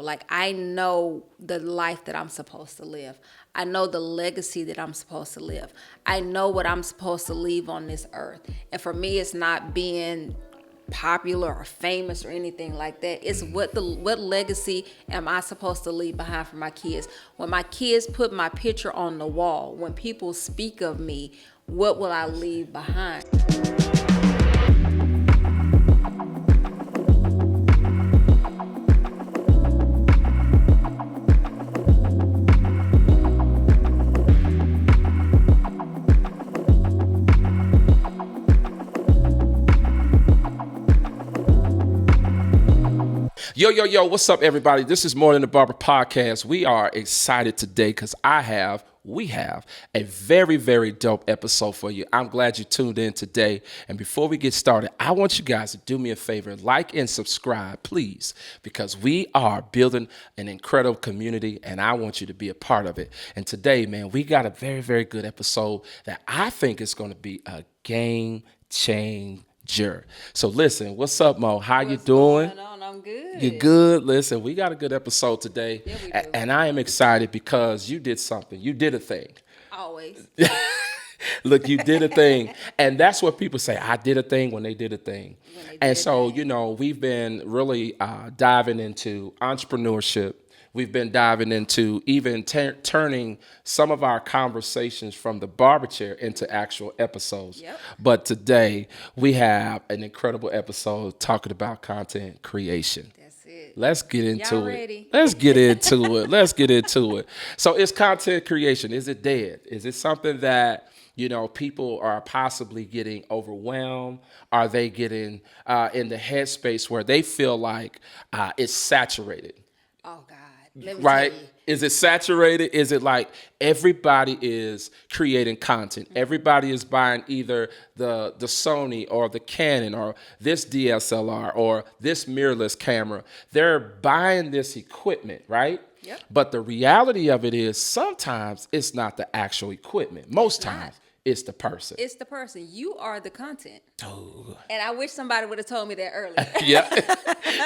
Like, I know the life that I'm supposed to live. I know the legacy that I'm supposed to live. I know what I'm supposed to leave on this earth. And for me, it's not being popular or famous or anything like that. It's what legacy am I supposed to leave behind for my kids? When my kids put my picture on the wall, when people speak of me, what will I leave behind? Yo, what's up, everybody? This is More Than the Barber Podcast. We are excited today because we have a very, very dope episode for you. I'm glad you tuned in today. And before we get started, I want you guys to do me a favor, like and subscribe, please, because we are building an incredible community and I want you to be a part of it. And today, man, we got a very, very good episode that I think is going to be a game changer. So listen, what's up, Mo? How you doing? Going on? I'm good. You're good. Listen, we got a good episode today. Yeah, we do. And I am excited because you did something. You did a thing. Always. Look, you did a thing. And that's what people say. I did a thing when they did a thing. And so, we've been really diving into entrepreneurship. We've been diving into even turning some of our conversations from the barber chair into actual episodes. Yep. But today we have an incredible episode talking about content creation. That's it. Let's get into Y'all it. ready? Let's get into it. Let's get into it. So it's content creation. Is it dead? Is it something that people are possibly getting overwhelmed? Are they getting in the headspace where they feel like it's saturated? Oh, God. Let me Right? tell you. Is it saturated? Is it like everybody is creating content? Everybody is buying either the Sony or the Canon or this DSLR or this mirrorless camera. They're buying this equipment, right? Yep. But the reality of it is sometimes it's not the actual equipment. Most times it's the person. It's the person. You are the content. Oh. And I wish somebody would have told me that earlier. Yeah.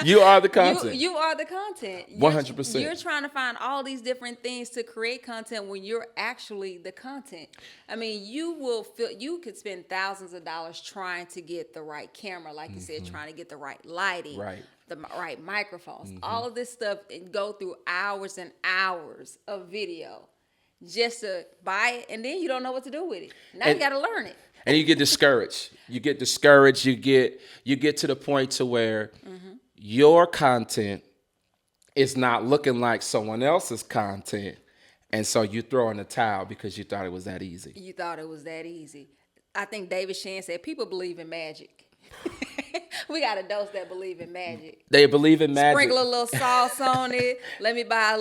You are the content. You are the content. 100%. You're trying to find all these different things to create content when you're actually the content. I mean, you could spend thousands of dollars trying to get the right camera, like you said, trying to get the right lighting, Right. the right microphones, all of this stuff, and go through hours and hours of video just to buy it, and then you don't know what to do with it. Now you got to learn it. And you get discouraged. You get to the point to where your content is not looking like someone else's content. And so you throw in the towel because you thought it was that easy. You thought it was that easy. I think David Shan said people believe in magic. We got a dose that believe in magic. They believe in magic. Sprinkle a little sauce on it. Let me buy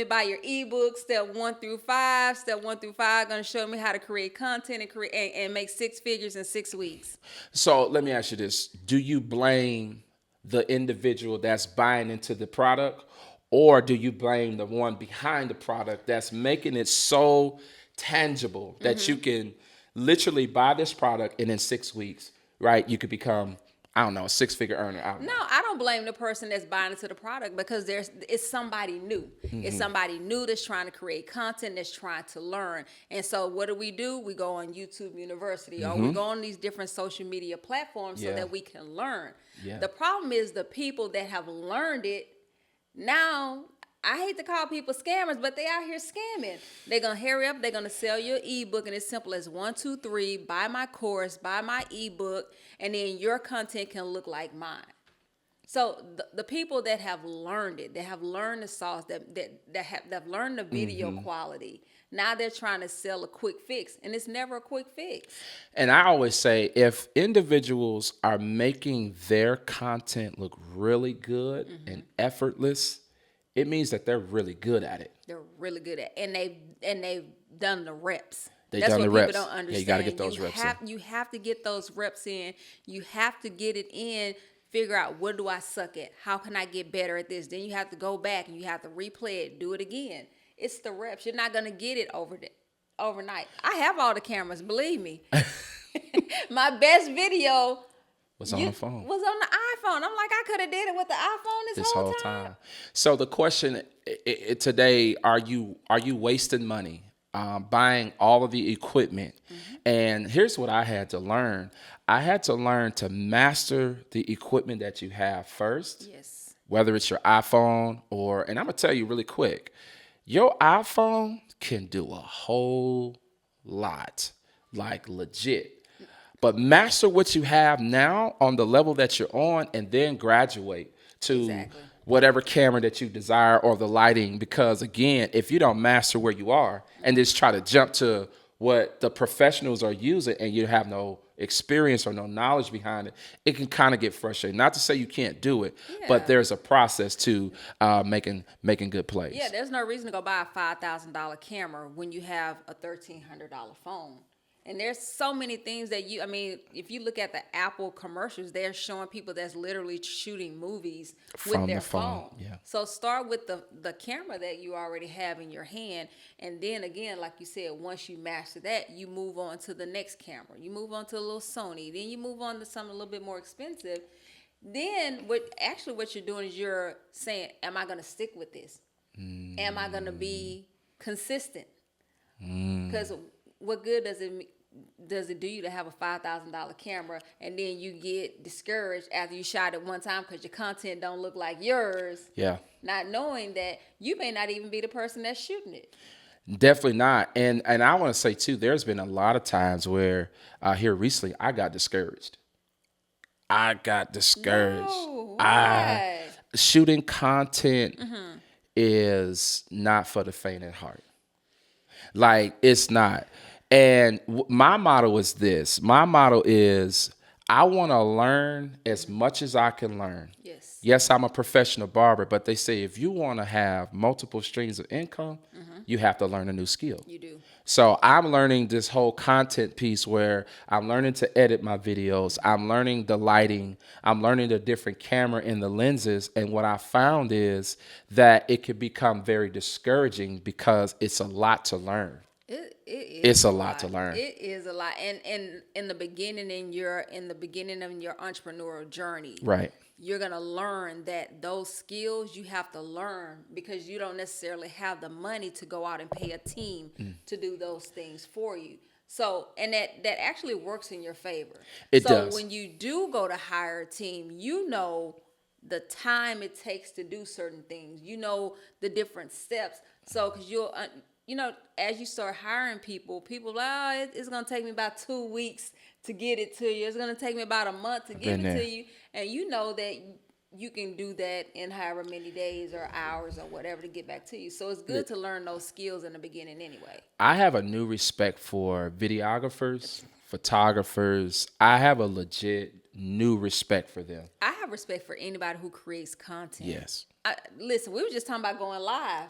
buy your ebook. Step 1 through 5. Step 1 through 5 going to show me how to create content and make 6 figures in 6 weeks. So let me ask you this. Do you blame the individual that's buying into the product, or do you blame the one behind the product that's making it so tangible that you can literally buy this product and in 6 weeks, right, you could become, I don't know, a 6-figure earner? No, I don't blame the person that's buying into the product because it's somebody new. It's somebody new that's trying to create content, that's trying to learn. And so what do? We go on YouTube University or we go on these different social media platforms so that we can learn. Yeah. The problem is the people that have learned it now. I hate to call people scammers, but they out here scamming. They're going to hurry up. They're going to sell your ebook, and it's simple as 1, 2, 3, buy my course, buy my ebook, and then your content can look like mine. So the people that have learned it, that have learned the sauce, that have learned the video quality, now they're trying to sell a quick fix, and it's never a quick fix. And I always say, if individuals are making their content look really good and effortless, it means that they're really good at it. They're really good at it. And they've done the reps. That's what people don't understand. Yeah, you got to get those reps in. You have to get those reps in. You have to get it in. Figure out, what do I suck at? How can I get better at this? Then you have to go back and you have to replay it, do it again. It's the reps. You're not going to get it overnight. I have all the cameras, believe me. My best video Was on the phone Was on the iPhone. I'm like, I could have did it with the iPhone this whole time. So the question today: Are you wasting money buying all of the equipment? And here's what I had to learn: I had to learn to master the equipment that you have first. Yes. Whether it's your iPhone and I'm gonna tell you really quick, your iPhone can do a whole lot, like legit. But master what you have now on the level that you're on, and then graduate to Exactly. whatever camera that you desire or the lighting. Because again, if you don't master where you are and just try to jump to what the professionals are using and you have no experience or no knowledge behind it, it can kind of get frustrating. Not to say you can't do it, but Yeah. there's a process to making good plays. Yeah, there's no reason to go buy a $5,000 camera when you have a $1,300 phone. And there's so many things that if you look at the Apple commercials, they're showing people that's literally shooting movies From with their the phone, phone. yeah. So start with the camera that you already have in your hand. And then again, like you said, once you master that, you move on to the next camera. You move on to a little Sony. Then you move on to something a little bit more expensive. Then what you're doing is you're saying, am I going to stick with this? Am I going to be consistent? Because what good does it do you to have a $5,000 camera and then you get discouraged after you shot it one time because your content don't look like yours? Yeah. Not knowing that you may not even be the person that's shooting it. Definitely not. And I want to say too, there's been a lot of times where here recently I got discouraged. No, why? Shooting content is not for the faint at heart. Like, it's not. And my motto is this. My motto is I want to learn as much as I can learn. Yes. Yes, I'm a professional barber, but they say if you want to have multiple streams of income, you have to learn a new skill. You do. So I'm learning this whole content piece where I'm learning to edit my videos. I'm learning the lighting. I'm learning the different camera and the lenses. And what I found is that it could become very discouraging because it's a lot to learn. It's a lot to learn. It is a lot, and in the beginning of your entrepreneurial journey, Right. you're gonna learn that those skills you have to learn because you don't necessarily have the money to go out and pay a team to do those things for you. So, and that actually works in your favor. It does. So when you do go to hire a team, you know the time it takes to do certain things. You know the different steps. So, because you'll as you start hiring people, it's going to take me about 2 weeks to get it to you. It's going to take me about a month to give it to you. And you know that you can do that in however many days or hours or whatever to get back to you. So it's good to learn those skills in the beginning anyway. I have a new respect for videographers, photographers. I have a legit new respect for them. I have respect for anybody who creates content. Yes. Listen, we were just talking about going live.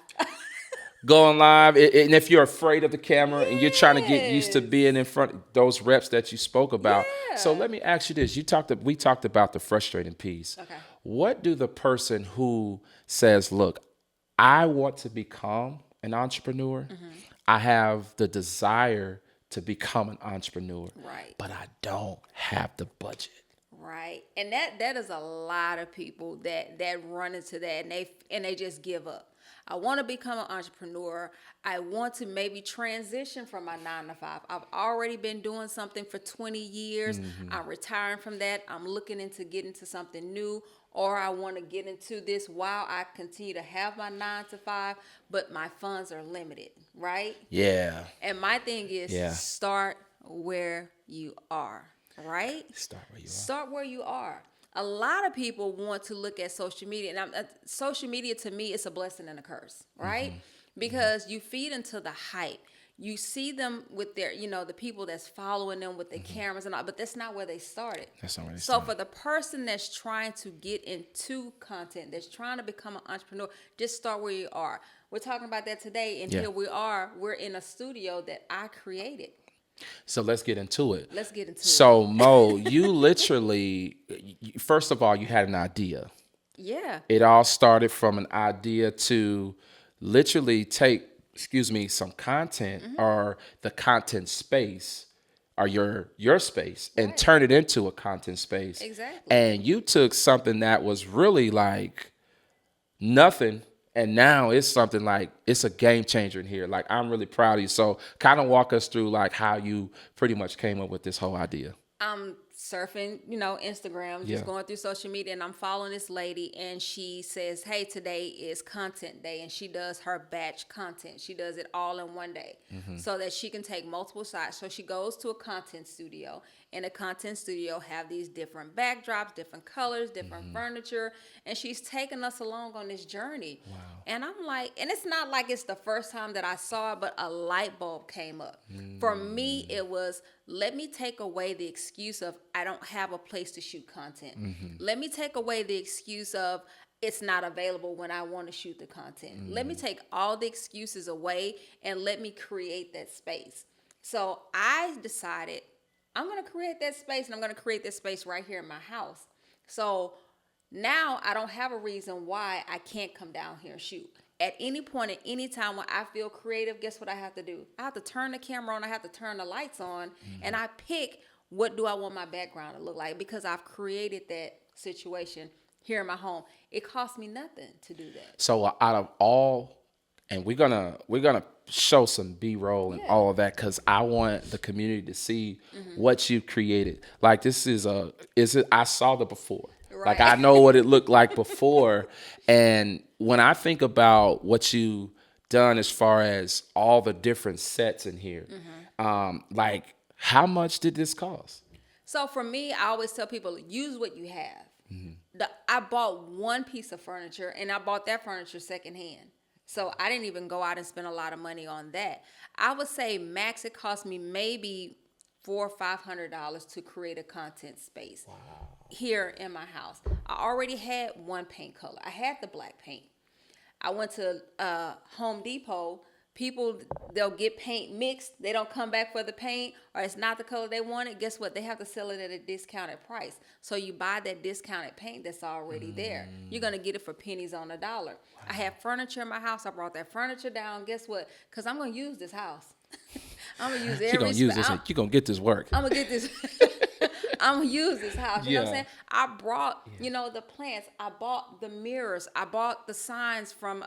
Going live, and if you're afraid of the camera and you're trying to get used to being in front of those reps that you spoke about. Yeah. So let me ask you this. We talked about the frustrating piece. Okay. What do the person who says, look, I want to become an entrepreneur. I have the desire to become an entrepreneur. Right. But I don't have the budget. Right. And that is a lot of people that run into that and they just give up. I want to become an entrepreneur. I want to maybe transition from my 9-to-5. I've already been doing something for 20 years. I'm retiring from that. I'm looking into getting to something new, or I want to get into this while I continue to have my 9-to-5, but my funds are limited, right? Yeah. And my thing is start where you are, right? Start where you are. A lot of people want to look at social media, and social media to me is a blessing and a curse, right? Because you feed into the hype. You see them with their, the people that's following them with their cameras and all, but that's not where they started. So for the person that's trying to get into content, that's trying to become an entrepreneur, just start where you are. We're talking about that today, and here we are. We're in a studio that I created. So let's get into it. So, Mo, you literally, first of all, you had an idea. Yeah. It all started from an idea to literally take, some content or the content space or your space and Right. turn it into a content space. Exactly. And you took something that was really like nothing, and now it's something like it's a game changer in here. Like, I'm really proud of you. So kind of walk us through like how you pretty much came up with this whole idea. I'm surfing, Instagram, Yeah. just going through social media, and I'm following this lady, and she says, "Hey, today is content day," and she does her batch content. She does it all in one day, so that she can take multiple sides. So she goes to a content studio, and a content studio have these different backdrops, different colors, different furniture, and she's taking us along on this journey. Wow. And I'm like, and it's not like it's the first time that I saw it, but a light bulb came up. For me, it was, let me take away the excuse of I don't have a place to shoot content. Let me take away the excuse of it's not available when I want to shoot the content. Let me take all the excuses away and let me create that space. So I decided I'm going to create that space, and I'm going to create that space right here in my house. So now I don't have a reason why I can't come down here and shoot. At any point, at any time when I feel creative, guess what I have to do? I have to turn the camera on, I have to turn the lights on, and I pick what do I want my background to look like, because I've created that situation here in my home. It costs me nothing to do that. So out of all, and we're gonna show some B-roll and all of that, because I want the community to see what you've created. Like, this is I saw the before. Like, I know what it looked like before. And when I think about what you done as far as all the different sets in here, like, how much did this cost? So for me, I always tell people, use what you have. I bought one piece of furniture, and I bought that furniture secondhand. So I didn't even go out and spend a lot of money on that. I would say max it cost me maybe $400 or $500 to create a content space here in my house. I already had one paint color. I had the black paint. I went to Home Depot. People, they'll get paint mixed. They don't come back for the paint, or it's not the color they wanted. Guess what? They have to sell it at a discounted price. So you buy that discounted paint that's already there. You're going to get it for pennies on the dollar. Wow. I have furniture in my house. I brought that furniture down. Guess what? Because I'm going to use this house. I'm going to use every... You're going to get this work. I'm going to get this... I'm going to use this house. You know what I'm saying? I brought, the plants. I bought the mirrors. I bought the signs from...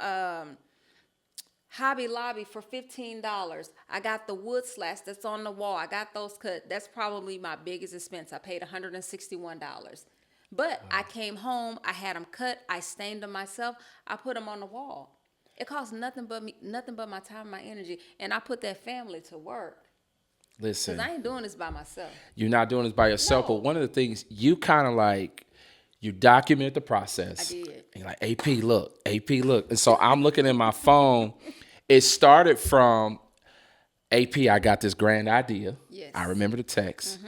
Hobby Lobby for $15. I got the wood slats that's on the wall. I got those cut. That's probably my biggest expense. I paid $161. But I came home, I had them cut, I stained them myself, I put them on the wall. It cost nothing but my time and my energy, and I put that family to work. Listen, because I ain't doing this by myself. You're not doing this by yourself, No. but one of the things you kind of like, you document the process. I did. And you're like, AP, look. And so I'm looking at my phone. It started from, AP, I got this grand idea. Yes. I remember the text.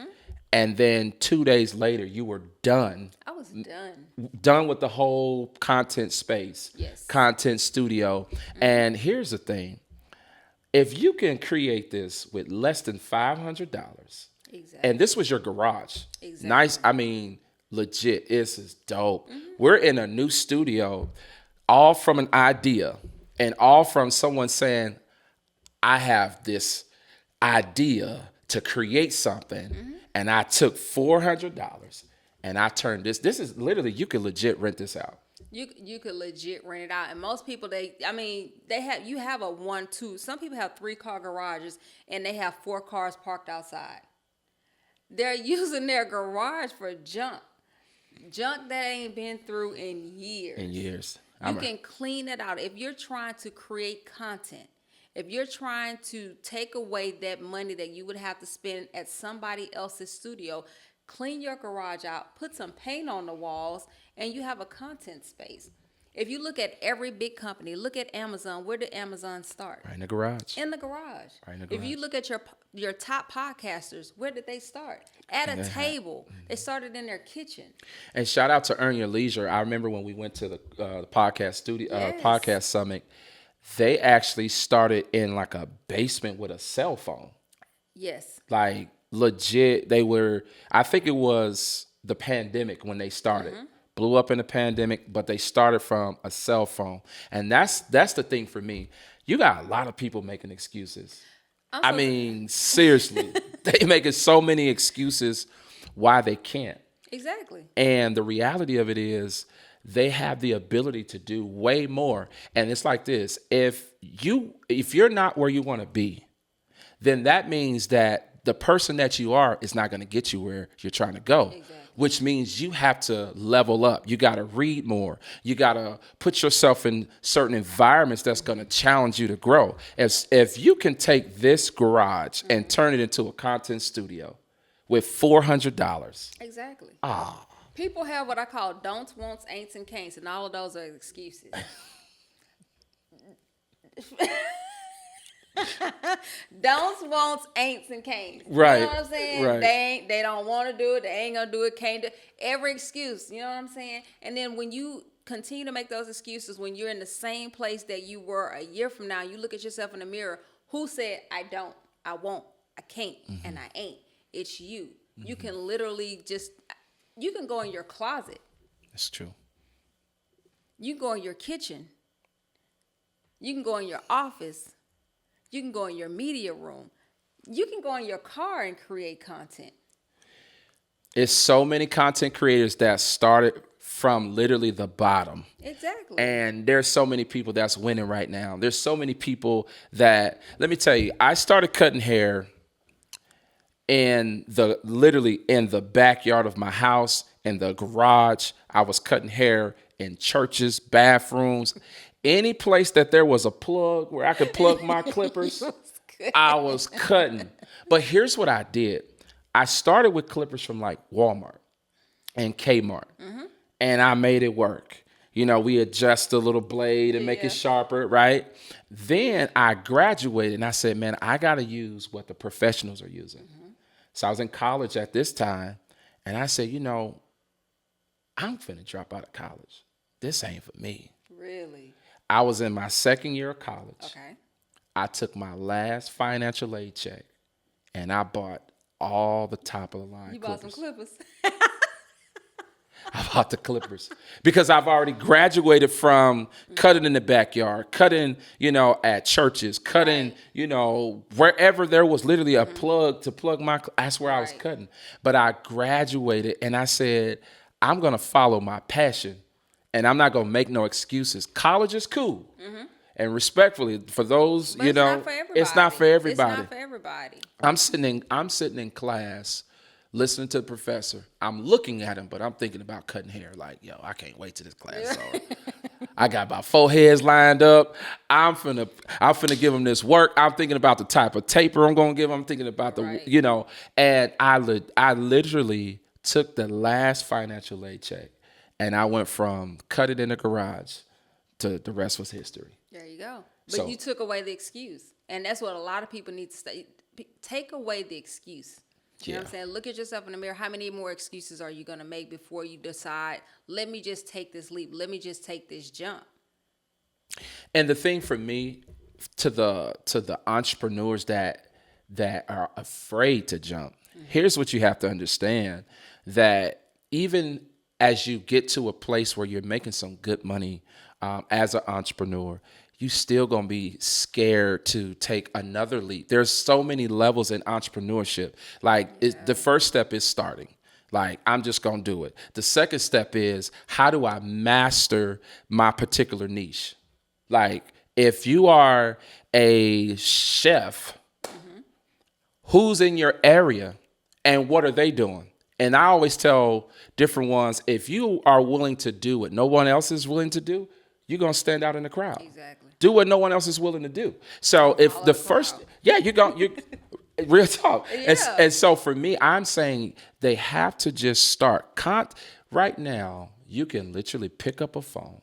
And then 2 days later, you were done. I was done. Done with the whole content space. Yes. Content studio. And here's the thing. If you can create this with less than $500, Exactly. and this was your garage. Exactly. Nice. I mean, legit. This is dope. We're in a new studio, all from an idea and all from someone saying, I have this idea to create something, and I took $400 and I turned this. This is literally, you can legit rent this out. You could legit rent it out, and most people you have a 1-2. Some people have 3-car garages, and they have 4 cars parked outside. They're using their garage for junk that ain't been through in years. You can clean it out. If you're trying to create content, if you're trying to take away that money that you would have to spend at somebody else's studio, clean your garage out, put some paint on the walls, and you have a content space. If you look at every big company, look at Amazon. Where did Amazon start? Right in the garage. In the garage. Right in the garage. If you look at your top podcasters, where did they start? At a table. They started in their kitchen. And shout out to Earn Your Leisure. I remember when we went to the podcast studio, podcast summit, they actually started in like a basement with a cell phone. Yes. Like legit, I think it was the pandemic when they started. Blew up in the pandemic, but they started from a cell phone. And that's the thing for me. You got a lot of people making excuses. I mean, seriously, they making so many excuses why they can't. Exactly. And the reality of it is they have the ability to do way more. And it's like this, if you're not where you want to be, then that means that the person that you are is not going to get you where you're trying to go. Exactly. Which means you have to level up. You got to read more. You got to put yourself in certain environments that's going to challenge you to grow. If you can take this garage and turn it into a content studio with $400. Exactly. Ah. People have what I call don'ts, wants, ain'ts, and can'ts, and all of those are excuses. Don'ts, wants, ain'ts, and can'ts. Right. You know what I'm saying? Right. They don't want to do it. They ain't gonna do it. Can't do every excuse. You know what I'm saying? And then when you continue to make those excuses, when you're in the same place that you were a year from now, you look at yourself in the mirror. Who said I don't? I won't. I can't. And I ain't. It's you. You can literally you can go in your closet. That's true. You can go in your kitchen. You can go in your office. You can go in your media room. You can go in your car and create content. It's so many content creators that started from literally the bottom. Exactly. And there's so many people that's winning right now. There's so many people that, let me tell you, I started cutting hair literally in the backyard of my house, in the garage. I was cutting hair in churches, bathrooms, any place that there was a plug where I could plug my clippers. I was cutting. But here's what I did. I started with clippers from like Walmart and Kmart, and I made it work. You know, we adjust the little blade and make it sharper, right? Then I graduated and I said, man, I got to use what the professionals are using. So I was in college at this time, and I said, you know, I'm finna drop out of college. This ain't for me. Really? I was in my second year of college. Okay. I took my last financial aid check, and I bought all the top of the line You clippers. bought some clippers. I bought the clippers because I've already graduated from cutting in the backyard, cutting, you know, at churches, cutting, you know, wherever there was literally a plug to plug that's where I was cutting. But I graduated and I said, I'm going to follow my passion and I'm not going to make no excuses. College is cool. And respectfully, for those, But you know, it's not for everybody. It's not for everybody. I'm sitting in class listening to the professor. I'm looking at him, but I'm thinking about cutting hair. Like, yo, I can't wait till this class is over. I got about 4 heads lined up. I'm finna give him this work. I'm thinking about the type of taper I'm gonna give him. I'm thinking about the, you know, and I literally took the last financial aid check, and I went from cut it in the garage to the rest was history. There you go. But you took away the excuse, and that's what a lot of people need to say. Take away the excuse. You know what I'm saying? Look at yourself in the mirror. How many more excuses are you going to make before you decide, let me just take this leap. Let me just take this jump. And the thing for me, to the entrepreneurs that are afraid to jump, here's what you have to understand, that even as you get to a place where you're making some good money as an entrepreneur, you still gonna be scared to take another leap. There's so many levels in entrepreneurship. Like the first step is starting. Like, I'm just gonna do it. The second step is, how do I master my particular niche? Like, if you are a chef, who's in your area and what are they doing? And I always tell different ones, if you are willing to do what no one else is willing to do, you're gonna stand out in the crowd. Exactly. Do what no one else is willing to do. So if the first, you real talk. And so for me, I'm saying they have to just start. Right now, you can literally pick up a phone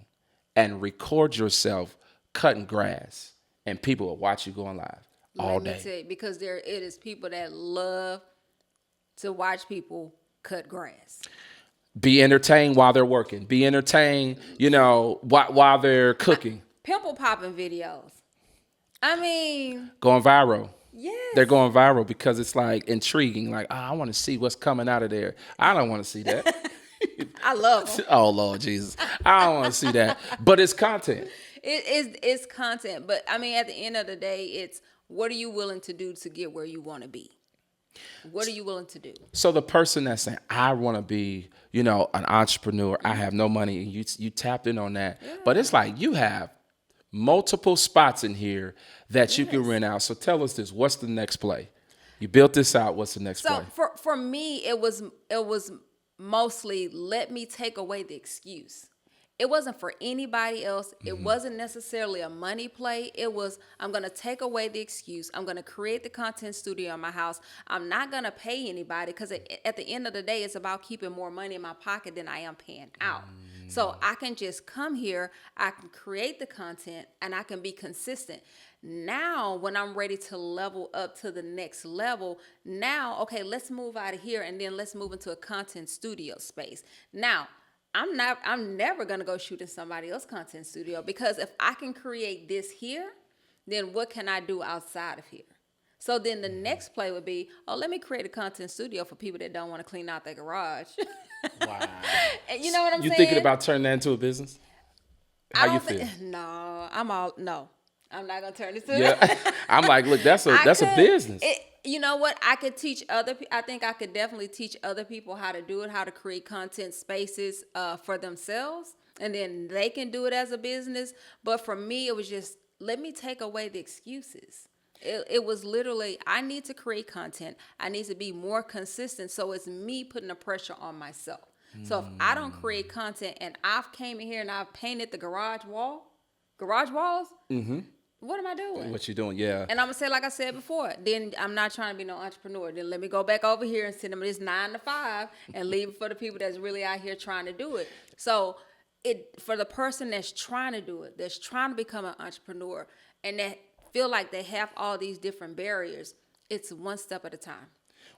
and record yourself cutting grass, and people will watch you going live all day. Let me tell you, because it is people that love to watch people cut grass. Be entertained while they're working. Be entertained, you know, while they're cooking. Pimple popping videos. I mean, going viral. Yes. They're going viral because it's like intriguing. Like, I want to see what's coming out of there. I don't want to see that. I love them. Oh, Lord Jesus. I don't want to see that. But it's content. It's content. But I mean, at the end of the day, it's what are you willing to do to get where you want to be? What are you willing to do? So the person that's saying, I want to be, an entrepreneur, I have no money, and you tapped in on that. Yeah. But it's like you have multiple spots in here that you can Yes. rent out. So tell us this, what's the next play? You built this out, what's the next So play? for me, it was mostly let me take away the excuse. It wasn't for anybody else. It wasn't necessarily a money play. It was, I'm going to take away the excuse. I'm going to create the content studio in my house. I'm not going to pay anybody because at the end of the day, it's about keeping more money in my pocket than I am paying out. So I can just come here, I can create the content, and I can be consistent. Now, when I'm ready to level up to the next level, now, okay, let's move out of here and then let's move into a content studio space. Now, I'm never gonna go shoot in somebody else's content studio, because if I can create this here, then what can I do outside of here? So then the next play would be, let me create a content studio for people that don't want to clean out their garage. Wow. And you know what I'm You saying? thinking about turning that into a business? How you feel? No, I'm not gonna turn this. Yeah, I'm like, look, that's a business. You know what? I could teach I think I could definitely teach other people how to do it, how to create content spaces for themselves, and then they can do it as a business. But for me, it was just, let me take away the excuses. It was literally, I need to create content. I need to be more consistent. So it's me putting the pressure on myself. So if I don't create content and I've came in here and I've painted the garage walls, what am I doing? What you doing? Yeah. And I'm gonna say, like I said before, then I'm not trying to be no entrepreneur. Then let me go back over here and send them this 9 to 5 and leave it for the people that's really out here trying to do it. So for the person that's trying to do it, that's trying to become an entrepreneur, and that feel like they have all these different barriers, it's one step at a time.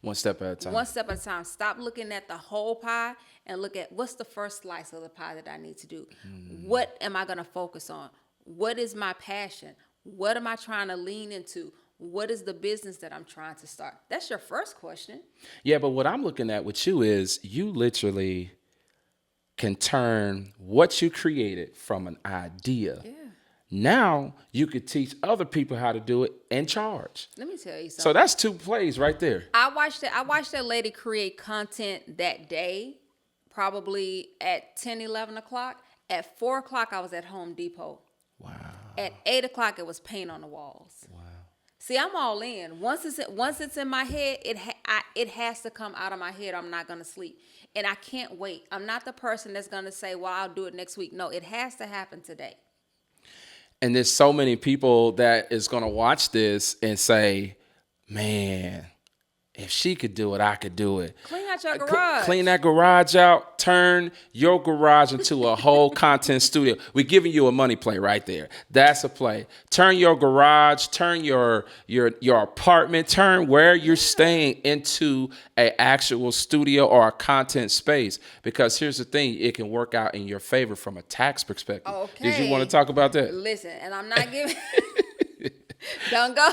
One step at a time. One step at a time. Stop looking at the whole pie and look at, what's the first slice of the pie that I need to do? What am I going to focus on? What is my passion? What am I trying to lean into? What is the business that I'm trying to start? That's your first question. Yeah, but what I'm looking at with you is you literally can turn what you created from an idea. Yeah. Now you could teach other people how to do it and charge. Let me tell you something. So that's 2 plays right there. I watched that lady create content that day, probably at 10, 11 o'clock. At 4 o'clock, I was at Home Depot. Wow. At 8 o'clock, it was paint on the walls. Wow. See, I'm all in. Once it's in my head, it has to come out of my head. I'm not gonna sleep, and I can't wait. I'm not the person that's gonna say, "Well, I'll do it next week." No, it has to happen today. And there's so many people that is going to watch this and say, man, if she could do it, I could do it. Clean out your garage. Clean that garage out. Turn your garage into a whole content studio. We're giving you a money play right there. That's a play. Turn your garage, turn your apartment, turn where you're staying into an actual studio or a content space. Because here's the thing, it can work out in your favor from a tax perspective. Okay. Did you want to talk about that? Listen, and I'm not giving. Don't go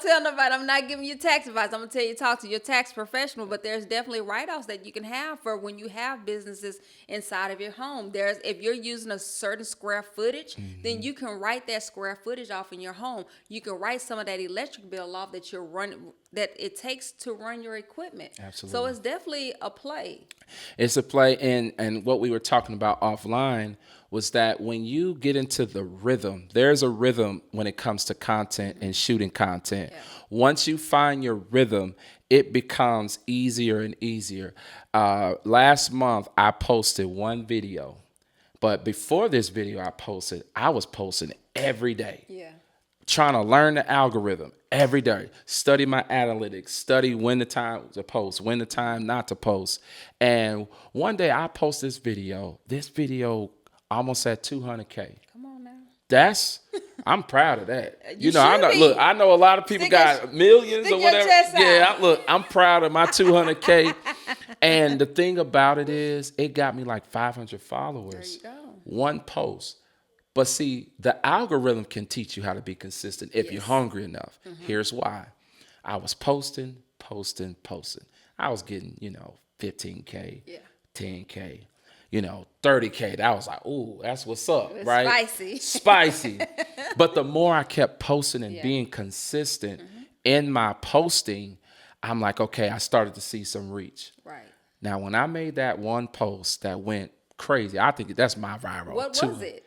tell nobody. I'm not giving you tax advice. I'm gonna tell you, talk to your tax professional. But there's definitely write-offs that you can have for when you have businesses inside of your home. If you're using a certain square footage, then you can write that square footage off in your home. You can write some of that electric bill off that you're running, that it takes to run your equipment. Absolutely. So it's definitely a play. It's a play, and what we were talking about offline was that when you get into the rhythm, there's a rhythm when it comes to content and shooting content. Yeah. Once you find your rhythm, it becomes easier and easier. Last month, I posted one video, but before this video I was posting every day. Yeah. Trying to learn the algorithm every day, study my analytics, study when the time to post, when the time not to post. And one day I post this video almost at 200K. Come on now. I'm proud of that. I know a lot of people got millions or whatever. Yeah, I'm proud of my 200K. And the thing about it is, it got me like 500 followers. There you go. One post. But see, the algorithm can teach you how to be consistent if you're hungry enough. Here's why. I was posting. I was getting, 15K, 10K. $30K. That was like, ooh, that's what's up, right? Spicy. Spicy. But the more I kept posting and being consistent in my posting, I'm like, okay, I started to see some reach. Right. Now, when I made that one post that went crazy, I think that's my viral. What was it?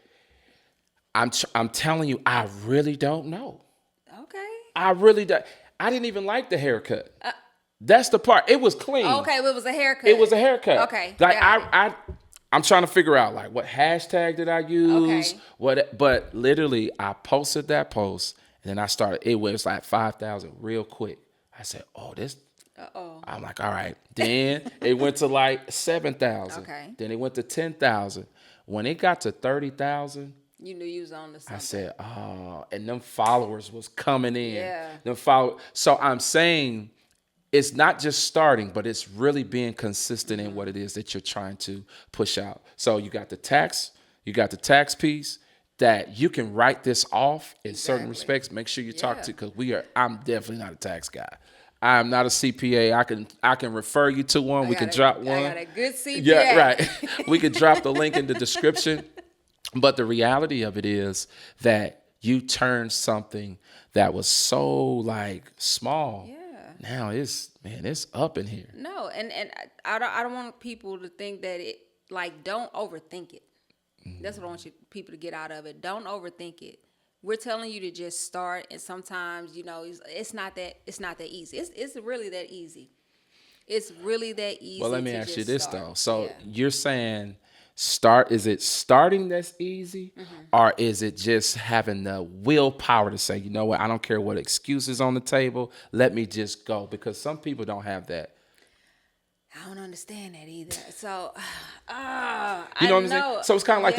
I'm telling you, I really don't know. Okay. I really don't. I didn't even like the haircut. That's the part. It was clean. Okay, well, it was a haircut. It was a haircut. Okay. Like I'm trying to figure out like what hashtag did I use? Okay. But literally I posted that post and then I started. It was like 5,000 real quick. I said, oh, this. I'm like, all right. Then it went to like 7,000. Okay. Then it went to 10,000. When it got to 30,000. You knew you was on to something. I said, oh, and them followers was coming in. Yeah. So I'm saying it's not just starting, but it's really being consistent in what it is that you're trying to push out. So you got the tax piece that you can write this off in certain respects. Make sure you talk to, because I'm definitely not a tax guy. I'm not a CPA. I can refer you to one. We can drop one. I got a good CPA. Yeah, right. We can drop the link in the description. But the reality of it is that you turned something that was so like small. Yeah. Now it's up in here. No, and I don't want people to think that it, like, don't overthink it. That's what I want people to get out of it. Don't overthink it. We're telling you to just start, and sometimes it's not that easy. It's really that easy. It's really that easy. Well, let me ask you this start. though. So you're saying is it starting that's easy, or is it just having the willpower to say, you know what, I don't care what excuses on the table, let me just go? Because some people don't have that. I don't understand that either. So, you know what I'm saying? So it's kind of like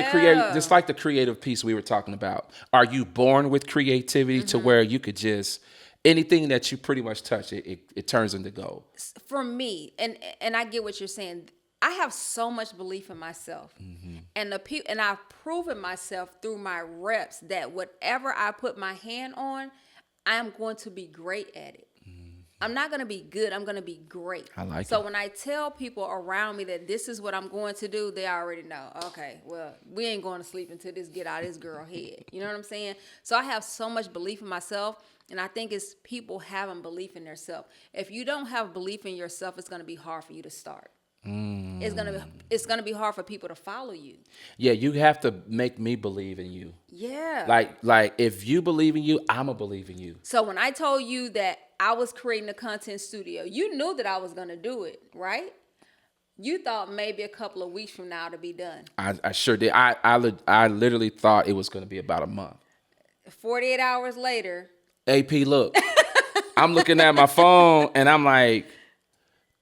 just like the creative piece we were talking about. Are you born with creativity to where you could just anything that you pretty much touch, it turns into gold? For me, and I get what you're saying. I have so much belief in myself, and I've proven myself through my reps that whatever I put my hand on, I'm going to be great at it. I'm not going to be good. I'm going to be great. I like it. So when I tell people around me that this is what I'm going to do, they already know. Okay, well, we ain't going to sleep until this get out of this girl head. You know what I'm saying? So I have so much belief in myself, and I think it's people having belief in themselves. If you don't have belief in yourself, it's going to be hard for you to start. It's gonna be hard for people to follow you. Yeah, you have to make me believe in you. Yeah. Like if you believe in you, I'ma believe in you. So when I told you that I was creating a content studio, you knew that I was gonna do it, right? You thought maybe a couple of weeks from now to be done. I sure did. I literally thought it was gonna be about a month. 48 hours later. AP, look, I'm looking at my phone and I'm like,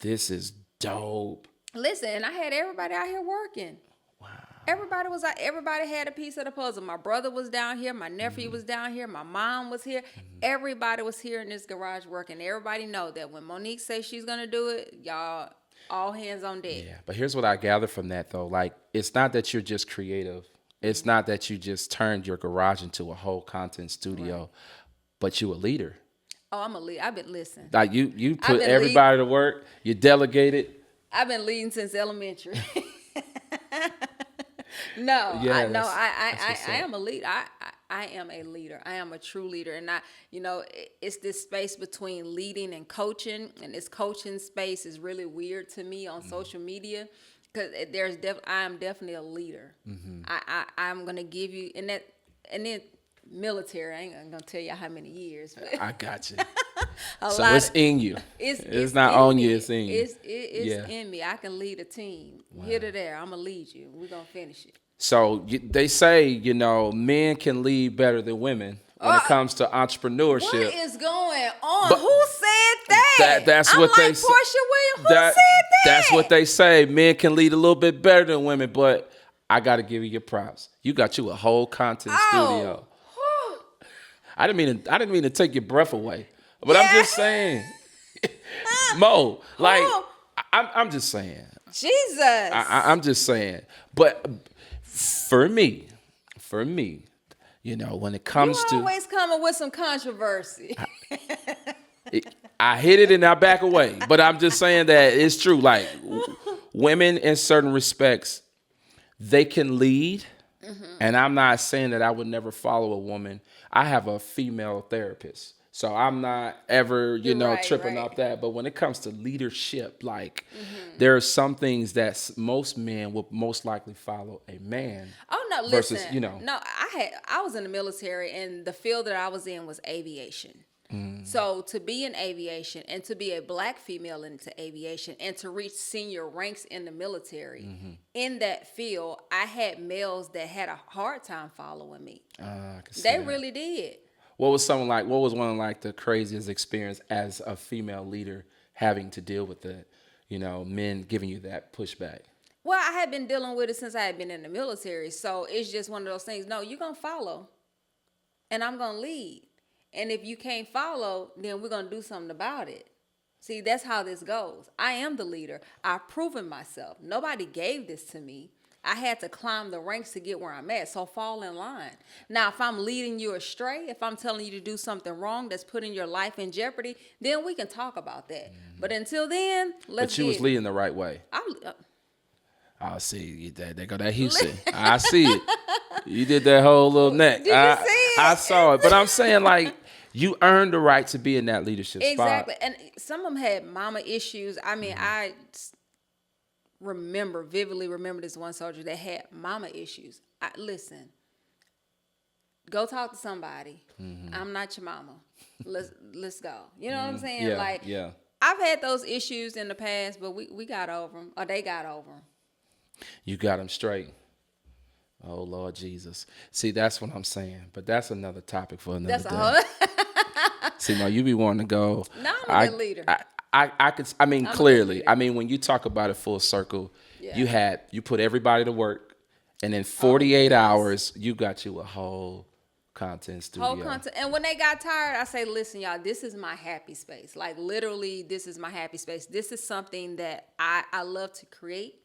this is dope. Listen, and I had everybody out here working. Wow. Everybody had a piece of the puzzle. My brother was down here. My nephew was down here. My mom was here. Everybody was here in this garage working. Everybody know that when Monique says she's going to do it, y'all, all hands on deck. Yeah, but here's what I gather from that, though. Like, it's not that you're just creative. It's not that you just turned your garage into a whole content studio, but you a leader. Oh, I'm a leader. I've been listening. Like, you put everybody to work. You delegated. I've been leading since elementary. No, I am a leader. I am a leader. I am a true leader. And it's this space between leading and coaching. And this coaching space is really weird to me on social media, because I am definitely a leader. I'm going to give you, and then military, I ain't going to tell you how many years. But I got you. So it's in you. It's not on you. It's in you. It's in me. I can lead a team. Wow. Here to there. I'm going to lead you. We're going to finish it. So they say, men can lead better than women when it comes to entrepreneurship. What is going on? Who said that? That's what they say. Portia Williams. Who said that? That's what they say. Men can lead a little bit better than women, but I got to give you your props. You got you a whole content studio. I didn't mean to take your breath away. But I'm just saying, Mo, like, I'm just saying. Jesus. I'm just saying. But for me, when it comes to. You always coming with some controversy. I hit it and I back away. But I'm just saying that it's true. Like, women in certain respects, they can lead. And I'm not saying that I would never follow a woman. I have a female therapist. So I'm not ever, tripping off that. But when it comes to leadership, like there are some things that most men will most likely follow a man. Oh no, versus, listen. No, I was in the military, and the field that I was in was aviation. So to be in aviation and to be a black female into aviation and to reach senior ranks in the military in that field, I had males that had a hard time following me. I can see They that. really did. What was one of the craziest experience as a female leader having to deal with that, men giving you that pushback? Well, I had been dealing with it since I had been in the military. So it's just one of those things. No, you're going to follow and I'm going to lead. And if you can't follow, then we're going to do something about it. See, that's how this goes. I am the leader. I've proven myself. Nobody gave this to me. I had to climb the ranks to get where I'm at. So fall in line. Now, if I'm leading you astray, if I'm telling you to do something wrong that's putting your life in jeopardy, then we can talk about that. But until then, let's But you was leading the right way. I see. There go that Houston. I see it. You did that whole little neck. Did you see it? I saw it. But I'm saying, like, you earned the right to be in that leadership spot. Exactly. And some of them had mama issues. I mean, I vividly remember this one soldier that had mama issues. Listen, go talk to somebody. I'm not your mama. Let's go. You know what I'm saying? Yeah. I've had those issues in the past, but we got over them, or they got over them. You got them straight. Oh, Lord Jesus. See, that's what I'm saying. But that's another topic for another day. See, now you be wanting to go. No, I'm a good leader. Clearly. I mean, when you talk about it full circle, you put everybody to work, and in 48 hours, you got you a whole content studio. And when they got tired, I say, listen, y'all, this is my happy space. Like, literally, this is my happy space. This is something that I love to create.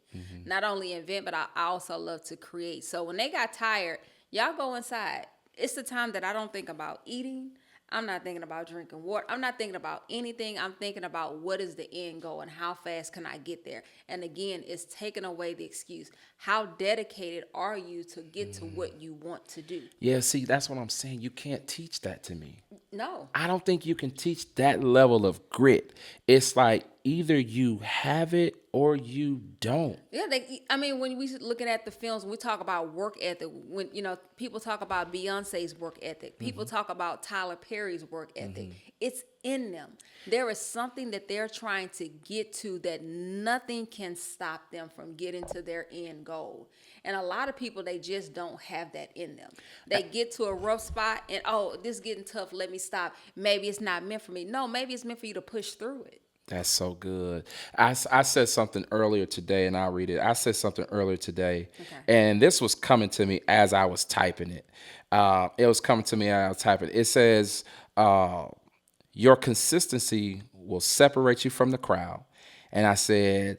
Not only invent, but I also love to create. So when they got tired, y'all go inside. It's the time that I don't think about eating. I'm not thinking about drinking water. I'm not thinking about anything. I'm thinking about what is the end goal and how fast can I get there. And again, it's taking away the excuse. How dedicated are you to get to what you want to do? Yeah, see, that's what I'm saying. You can't teach that to me. No. I don't think you can teach that level of grit. It's like either you have it or you don't. Yeah, when we looking at the films, when we talk about work ethic, when people talk about Beyonce's work ethic, people talk about Tyler Perry's work ethic. It's in them. There is something that they're trying to get to that nothing can stop them from getting to their end goal. And a lot of people, they just don't have that in them. They get to a rough spot and, this is getting tough, let me stop. Maybe it's not meant for me. No, maybe it's meant for you to push through it. That's so good. I said something earlier today, and I'll read it. I said something earlier today, and this was coming to me as I was typing it. It was coming to me as I was typing it. It says, your consistency will separate you from the crowd. And I said,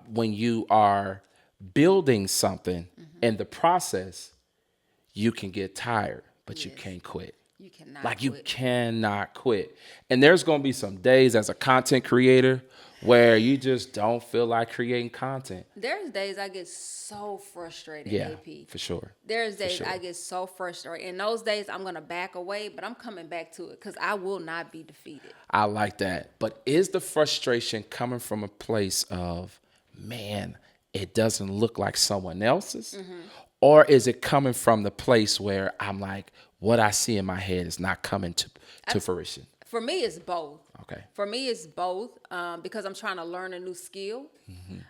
when you are building something in the process, you can get tired, but you can't quit. You cannot quit. you cannot quit. And there's going to be some days as a content creator where you just don't feel like creating content. There's days I get so frustrated, AP. For sure. There's days I get so frustrated. In those days, I'm going to back away, but I'm coming back to it because I will not be defeated. I like that. But is the frustration coming from a place of, man, it doesn't look like someone else's? Or is it coming from the place where I'm like, what I see in my head is not coming to fruition? For me, it's both. Okay. For me, it's both because I'm trying to learn a new skill.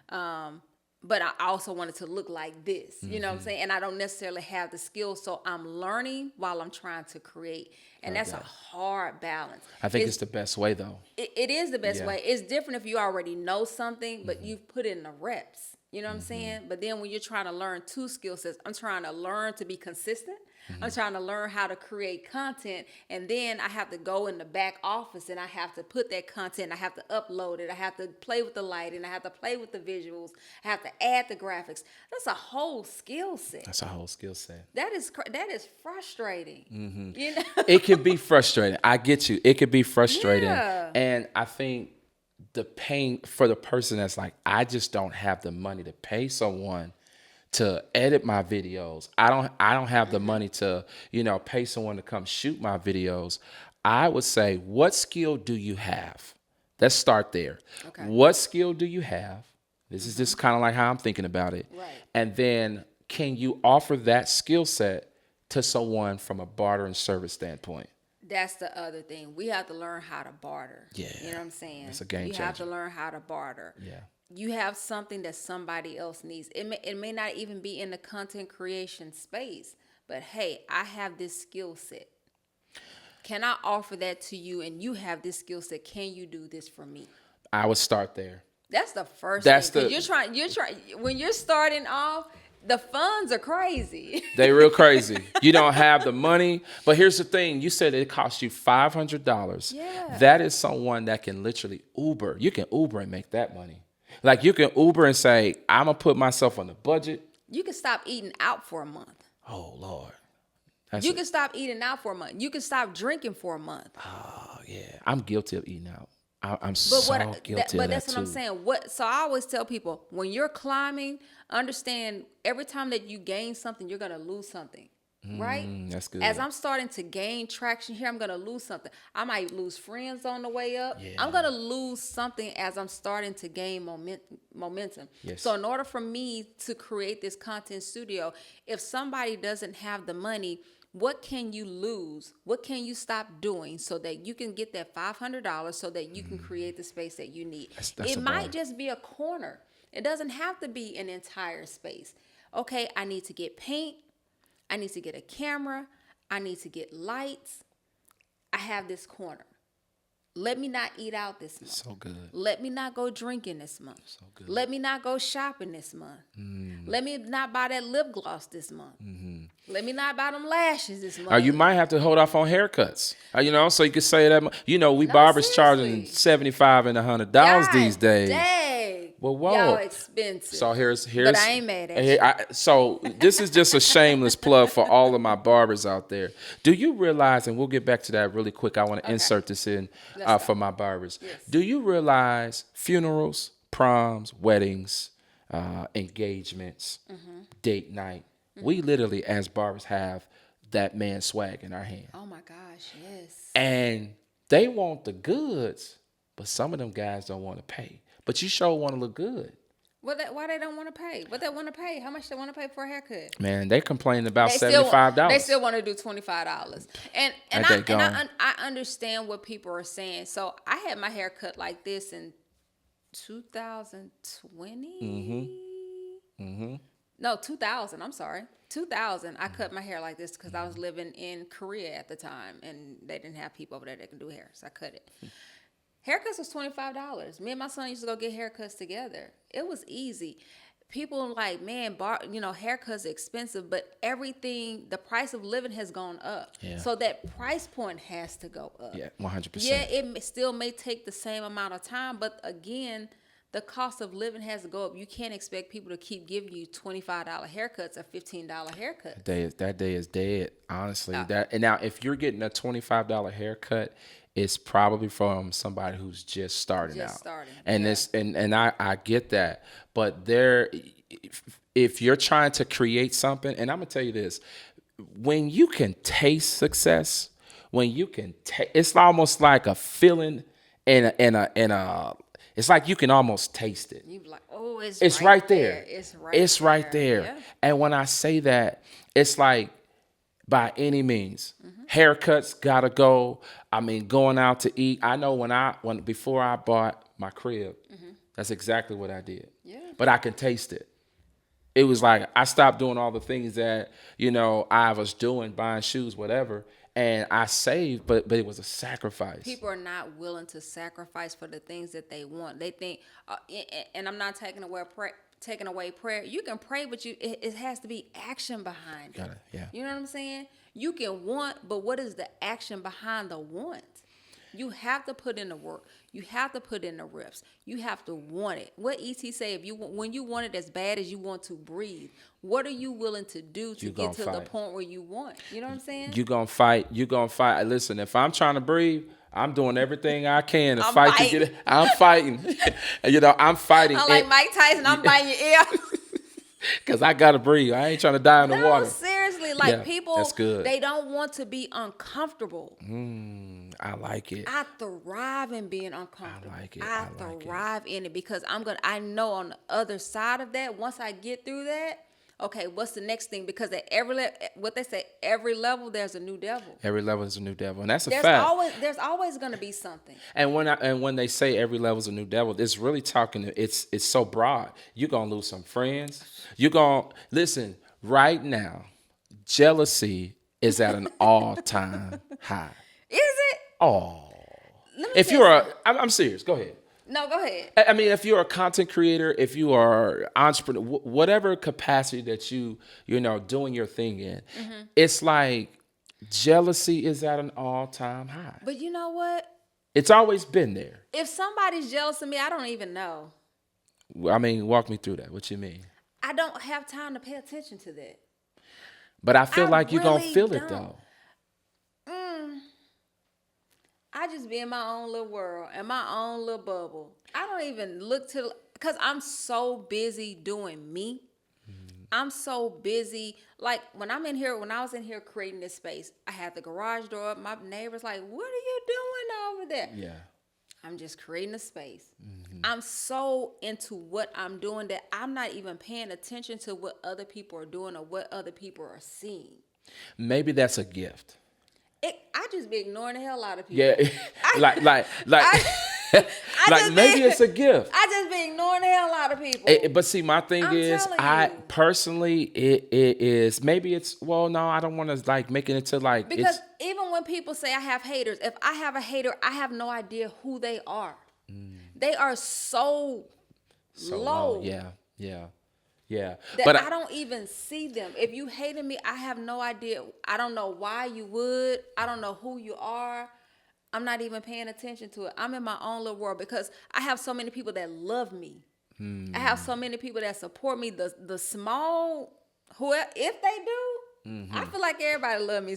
But I also want it to look like this. You know what I'm saying? And I don't necessarily have the skill. So I'm learning while I'm trying to create. And that's a hard balance. I think it's the best way, though. It is the best way. It's different if you already know something, but you've put in the reps. You know what I'm saying? But then when you're trying to learn two skill sets, I'm trying to learn to be consistent. I'm trying to learn how to create content. And then I have to go in the back office and I have to put that content. I have to upload it. I have to play with the lighting. I have to play with the visuals. I have to add the graphics. That's a whole skill set. That's a whole skill set. That is frustrating. You know? It can be frustrating. I get you. It could be frustrating. Yeah. And I think the pain for the person that's like, I just don't have the money to pay someone to edit my videos. I don't have the money to, pay someone to come shoot my videos. I would say, what skill do you have? Let's start there. Okay. What skill do you have? This is just kind of like how I'm thinking about it. Right. And then can you offer that skill set to someone from a barter and service standpoint? That's the other thing. We have to learn how to barter. Yeah. You know what I'm saying? It's a game You have to changer. learn how to barter. Yeah. You have something that somebody else needs. It may not even be in the content creation space, but hey, I have this skill set. Can I offer that to you? And you have this skill set. Can you do this for me? I would start there. That's the first That's thing. the- 'Cause you're trying when you're starting off, the funds are crazy. They real crazy. You don't have the money. But here's the thing. You said it cost you $500. Yeah. That is someone that can literally Uber. You can Uber and make that money. Like you can Uber and say, I'm going to put myself on the budget. You can stop eating out for a month. Oh, Lord. You can stop eating out for a month. You can stop drinking for a month. Oh, yeah. I'm guilty of eating out. I'm But so guilty of that that's what too. I'm saying. So I always tell people, when you're climbing, understand every time that you gain something, you're gonna lose something, right? That's good. As I'm starting to gain traction here, I'm gonna lose something. I might lose friends on the way up. Yeah. I'm gonna lose something as I'm starting to gain momentum. Yes. So in order for me to create this content studio, if somebody doesn't have the money, what can you lose? What can you stop doing so that you can get that $500 so that you can create the space that you need? That's It a might bar. just be a corner. It doesn't have to be an entire space. Okay, I need to get paint. I need to get a camera. I need to get lights. I have this corner. Let me not eat out this month. So good. Let me not go drinking this month. So good. Let me not go shopping this month. Let me not buy that lip gloss this month. Let me not buy them lashes this month. Or you might have to hold off on haircuts. So you could say that. We No, barbers seriously. charging $75 and $100 God these days. Dang. Well, whoa. Y'all expensive. So here's. But I ain't mad at you. So this is just a shameless plug for all of my barbers out there. Do you realize? And we'll get back to that really quick. I want to insert this in Let's for go. my barbers. Yes. Do you realize funerals, proms, weddings, engagements, Mm-hmm. date night? We literally, as barbers, have that man swag in our hand, Oh my gosh, yes. and they want the goods, but some of them guys don't want to pay. But you sure want to look good. Why they don't want to pay? What they want to pay? How much they want to pay for a haircut? Man, they complaining about They $75. They still want to do $25. And Ain't that gone? I understand what people are saying. So I had my hair cut like this in 2020. No, 2000. I'm sorry. 2000. I cut my hair like this because I was living in Korea at the time, and they didn't have people over there that can do hair, so I cut it. Haircuts was $25. Me and my son used to go get haircuts together. It was easy. People are like, man, haircuts are expensive, but everything, the price of living has gone up. Yeah. So that price point has to go up. Yeah, 100%. Yeah, still may take the same amount of time, but again, the cost of living has to go up. You can't expect people to keep giving you $25 haircuts or $15 haircuts. That day is dead, honestly. And now, if you're getting a $25 haircut, it's probably from somebody who's just starting out. And yeah. I get that, but if you're trying to create something, and I'm gonna tell you this, when you can taste success, it's almost like a feeling and it's like you can almost taste it. You be like, oh, it's right there. It's right there. Yeah. Yeah. And when I say that, it's like by any means, haircuts gotta go. I mean, going out to eat. I know before I bought my crib, that's exactly what I did. Yeah. But I can taste it. It was like I stopped doing all the things that I was doing, buying shoes, whatever, and I saved, but it was a sacrifice. People are not willing to sacrifice for the things that they want. They think, and I'm not taking away prayer. You can pray, but it has to be action behind it. Yeah. You know what I'm saying? You can want, but what is the action behind the want? You have to put in the work. You have to put in the reps. You have to want it. What ET say? When you want it as bad as you want to breathe, what are you willing to do to get to the point where you want? You know what I'm saying? You're gonna fight. Listen, if I'm trying to breathe, I'm doing everything I can to I'm fight fighting. to get it. I'm fighting. I'm fighting. I'm like Mike Tyson. I'm biting your ear. Because I got to breathe. I ain't trying to die in the No, water. seriously, like Yeah, people, that's good. they don't want to be uncomfortable. I like it. I thrive in being uncomfortable. I like it. I I like it. thrive in it because I know on the other side of that, once I get through that, okay, what's the next thing? Because at what they say, every level there's a new devil. Every level is a new devil, and that's a There's fact. there's always going to be something. And when they say every level is a new devil, it's really talking. It's so broad. You're gonna lose some friends. You're gonna listen right now. Jealousy is at an all-time high. Is it? Oh, Let me if tell you're you a, something. I'm serious. Go ahead. No, go ahead. I mean, if you're a content creator, if you are entrepreneur, whatever capacity that doing your thing in, it's like jealousy is at an all-time high. But you know what? It's always been there. If somebody's jealous of me, I don't even know. I mean, walk me through that. What you mean? I don't have time to pay attention to that. But I feel I like you're going to really feel it, don't. though. I just be in my own little world and my own little bubble. I don't even look to, because I'm so busy doing me. I'm so busy. Like when I was in here creating this space, I had the garage door up. My neighbor's like, what are you doing over there? Yeah. I'm just creating a space. I'm so into what I'm doing that I'm not even paying attention to what other people are doing or what other people are seeing. Maybe that's a gift. I just be ignoring the hell out of people. Yeah. like just maybe be- it's a gift. I just be ignoring the hell out of people. But see, my thing I'm is, telling I you. personally, it is, maybe it's, well, no, I don't want to like make it into like, Because even when people say I have haters, if I have a hater, I have no idea who they are. They are so low. Yeah. That But I don't even see them. If you hated me, I have no idea. I don't know why you would. I don't know who you are. I'm not even paying attention to it. I'm in my own little world because I have so many people that love me. I have so many people that support me. The small, whoever, if they do, I feel like everybody love me.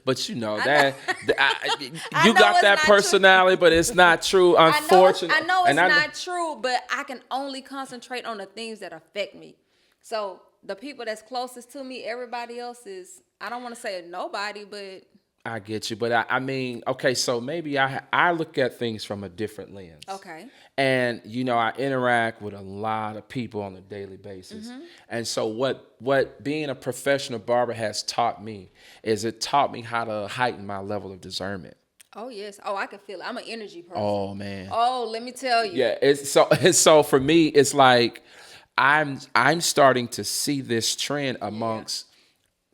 But you know I that I you know got it's that not true. personality, but it's not true. Unfortunately, I know it's not true, but I can only concentrate on the things that affect me. So the people that's closest to me, everybody else is, I don't want to say nobody, but I get you, but I mean, okay, so maybe I look at things from a different lens. okay. And I interact with a lot of people on a daily basis. And so what being a professional barber has taught me is it taught me how to heighten my level of discernment. Oh yes. Oh, I can feel it. I'm an energy person. Oh man. Oh, let me tell you. Yeah, it's so for me it's like I'm starting to see this trend amongst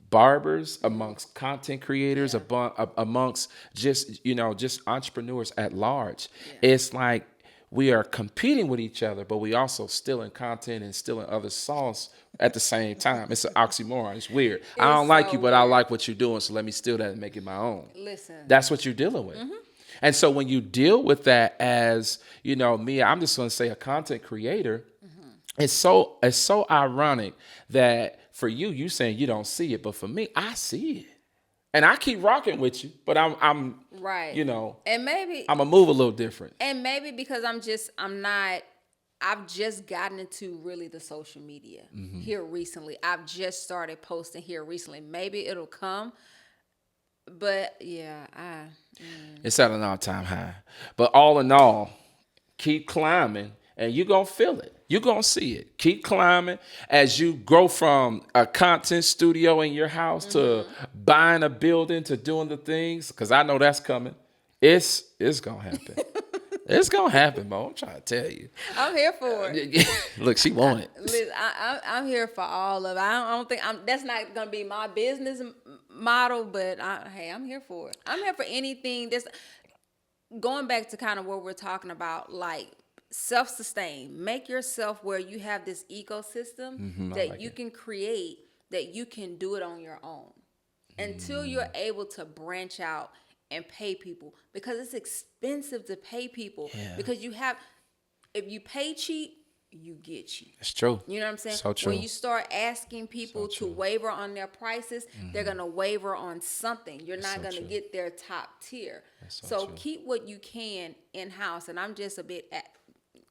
barbers, amongst content creators, amongst just entrepreneurs at large. Yeah. It's like we are competing with each other, but we also stealing content and stealing other sauce at the same time. It's an oxymoron. It's weird. I don't like so you, but I weird. like what you're doing, so let me steal that and make it my own. Listen. That's what you're dealing with. And so when you deal with that as, me, I'm just going to say a content creator, it's so ironic that for you saying you don't see it, but for me, I see it. And I keep rocking with you, but I'm Right. And maybe I'm gonna move a little different. And maybe because I've just gotten into really the social media here recently. I've just started posting here recently. Maybe it'll come. But yeah, It's at an all-time high. But all in all, keep climbing and you're gonna feel it. You're gonna see it. Keep climbing as you grow from a content studio in your house to buying a building to doing the things, because I know that's coming. It's gonna happen. It's gonna happen, Mo. I'm trying to tell you. I'm here for it. Look, she want it. Listen, I'm here for all of it. I don't think that's not gonna be my business model, but hey, I'm here for it. I'm here for anything. That's going back to kind of what we're talking about, like self-sustain. Make yourself where you have this ecosystem that you can create, that you can do it on your own until you're able to branch out and pay people, because it's expensive to pay people. Because if you pay cheap, you get cheap. It's true. You know what I'm saying? So true. When you start asking people to waver on their prices, they're going to waver on something. You're not going to get their top tier. So keep what you can in-house. And I'm just a bit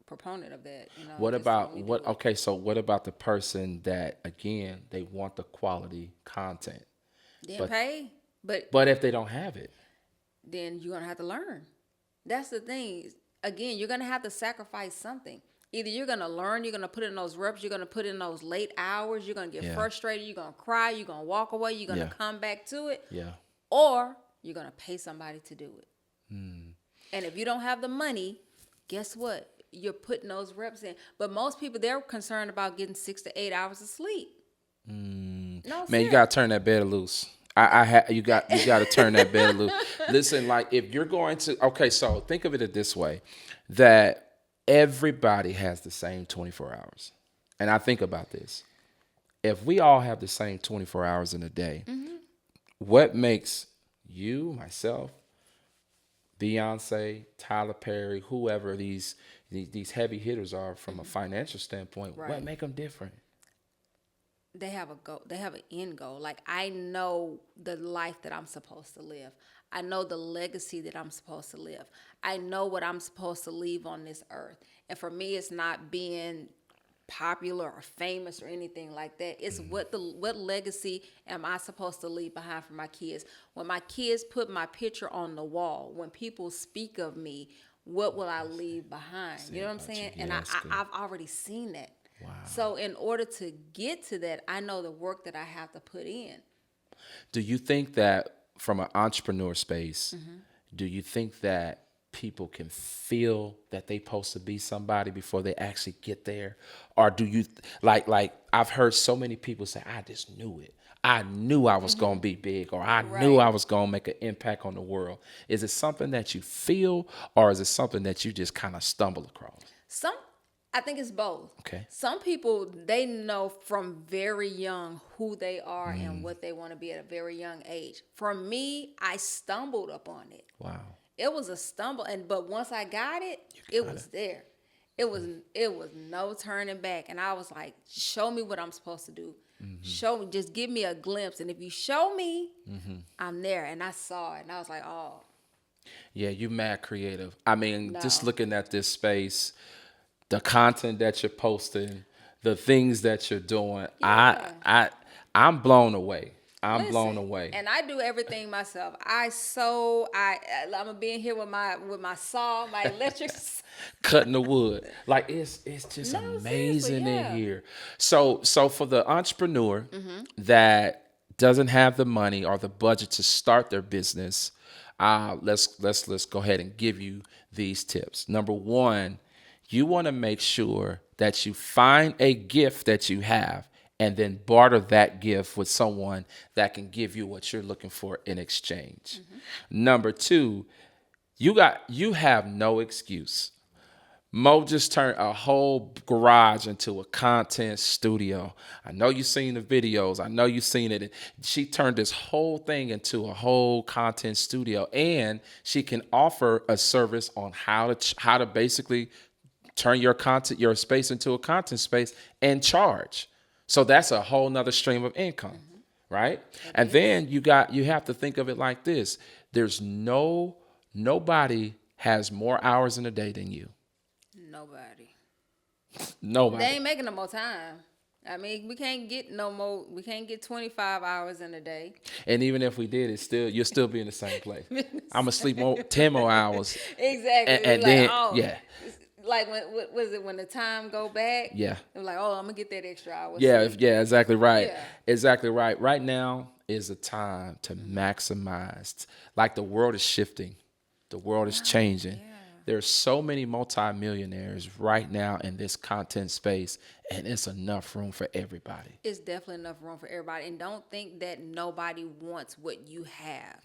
proponent of that. You know, What just about let me what? do it. Okay, so what about the person that again they want the quality content, Then but pay, but but if they don't have it, then you're gonna have to learn. That's the thing. Again, you're gonna have to sacrifice something. Either you're gonna learn, you're gonna put in those reps, you're gonna put in those late hours, you're gonna get Yeah. frustrated, you're gonna cry, you're gonna walk away, you're gonna Yeah. come back to it, yeah, or you're gonna pay somebody to do it. Hmm. And if you don't have the money, guess what? You're putting those reps in. But most people, they're concerned about getting 6 to 8 hours of sleep. No, man, you serious. gotta turn that bed loose. You got to turn that bed loose. Listen, like if you're going to, okay, so think of it this way, that everybody has the same 24 hours, and I think about this. If we all have the same 24 hours in a day, what makes you, myself, Beyonce, Tyler Perry, whoever these heavy hitters are from a financial standpoint, what Right. make them different? They have a goal. They have an end goal. Like, I know the life that I'm supposed to live. I know the legacy that I'm supposed to live. I know what I'm supposed to leave on this earth. And for me, it's not being popular or famous or anything like that. It's what legacy am I supposed to leave behind for my kids? When my kids put my picture on the wall, when people speak of me, what will I leave behind? You know what I'm saying? Yeah, And that's good. I've already seen that. Wow. So in order to get to that, I know the work that I have to put in. Do you think that from an entrepreneur space, Mm-hmm. do you think that people can feel that they supposed to be somebody before they actually get there? Or do you like I've heard so many people say, I just knew it. I knew I was going to be big, or I knew Right. I was going to make an impact on the world. Is it something that you feel, or is it something that you just kind of stumble across? I think it's both. Okay. Some people, they know from very young who they are and what they want to be at a very young age. For me, I stumbled upon it. Wow. It was a stumble, but once I got it, it was there. It was no turning back, and I was like, show me what I'm supposed to do. Show me, just give me a glimpse, and if you show me, I'm there. And I saw it, and I was like, oh, Yeah, you mad creative. I mean, just No. looking at this space, the content that you're posting, the things that you're doing, Yeah. I'm blown away. I'm listen. blown away. And I do everything myself. I'm gonna be in here with my saw, my electric. Cutting the wood. Like it's just No, amazing seriously, yeah. in here. So for the entrepreneur that doesn't have the money or the budget to start their business, let's go ahead and give you these tips. Number one, you want to make sure that you find a gift that you have and then barter that gift with someone that can give you what you're looking for in exchange. Number two, you have no excuse. Mo just turned a whole garage into a content studio. I know you've seen the videos. I know you've seen it. She turned this whole thing into a whole content studio, and she can offer a service on how to basically turn your space into a content space and charge. So that's a whole nother stream of income, right? And then you have to think of it like this. There's nobody has more hours in a day than you. Nobody. Nobody. They ain't making no more time. I mean, we can't get no more. We can't get 25 hours in a day. And even if we did, you'll still be in the same place. I'm gonna sleep 10 more hours. Exactly. And Like, then oh, yeah. Like what was it when the time go back? Yeah. It was like, oh, I'm gonna get that extra hour. Yeah, sleep. yeah, exactly right. Yeah. Exactly right. Right now is a time to maximize. Like the world is shifting. The world is changing. There's so many multimillionaires right now in this content space, and it's enough room for everybody. It's definitely enough room for everybody, and don't think that nobody wants what you have.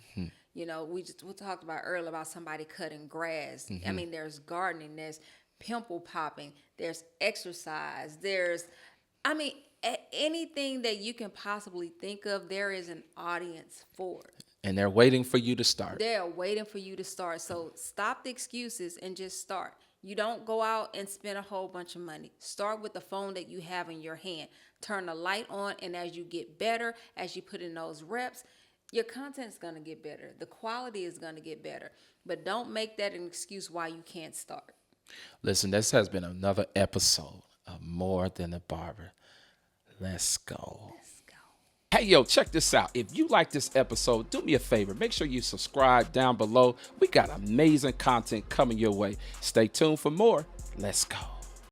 You know, we talked about earlier about somebody cutting grass. I mean, there's gardening, there's pimple popping, there's exercise, anything that you can possibly think of, there is an audience for it. And they're waiting for you to start. They're waiting for you to start. So stop the excuses and just start. You don't go out and spend a whole bunch of money. Start with the phone that you have in your hand. Turn the light on, and as you get better, as you put in those reps, your content's going to get better. The quality is going to get better. But don't make that an excuse why you can't start. Listen, this has been another episode of More Than a Barber. Let's go. Hey, yo, check this out. If you like this episode, do me a favor. Make sure you subscribe down below. We got amazing content coming your way. Stay tuned for more. Let's go.